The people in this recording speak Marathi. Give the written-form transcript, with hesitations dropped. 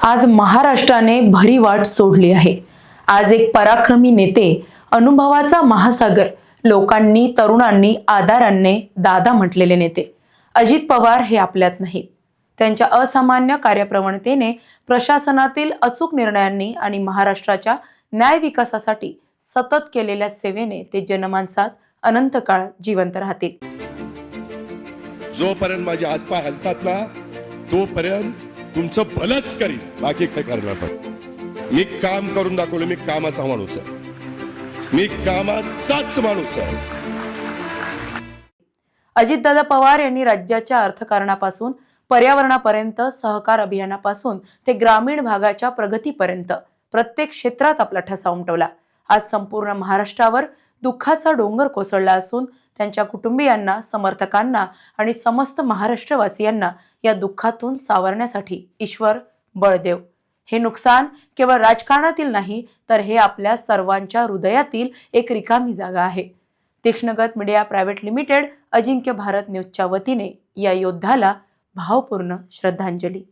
आज महाराष्ट्राने भरी वाट सोडली आहे। आज एक पराक्रमी नेते, अनुभवाचा महासागर, लोकांनी तरुणांनी आदराने दादा म्हटलेले नेते अजित पवार हे आपल्यात नाहीत। त्यांच्या असामान्य कार्यप्रवणतेने, प्रशासनातील अचूक निर्णयांनी आणि महाराष्ट्राच्या न्याय विकासासाठी सतत केलेल्या सेवेने ते जनमानसात अनंत काळ जिवंत राहतील। जोपर्यंत माझे हातपाय हलतात ना तोपर्यंत तुमचं भलंच करीन, बाकी काय करणार नाही। मी काम करून दाखवलं, मी कामाचा माणूस आहे, मी कामाचाच माणूस आहे। अजितदादा पवार यांनी राज्याच्या अर्थकारणापासून पर्यावरणापर्यंत, सहकार अभियानापासून ते ग्रामीण भागाच्या प्रगतीपर्यंत प्रत्येक क्षेत्रात आपला ठसा उमटवला। आज संपूर्ण महाराष्ट्रावर दुःखाचा डोंगर कोसळला असून त्यांच्या कुटुंबियांना, समर्थकांना आणि समस्त महाराष्ट्रवासियांना या दुःखातून सावरण्यासाठी ईश्वर बळ देव। हे नुकसान केवळ राजकारणातील नाही, तर हे आपल्या सर्वांच्या हृदयातील एक रिकामी जागा आहे। तीक्ष्णगत मीडिया प्रायव्हेट लिमिटेड, अजिंक्य भारत न्यूजच्या वतीने या योद्धाला भावपूर्ण श्रद्धांजली।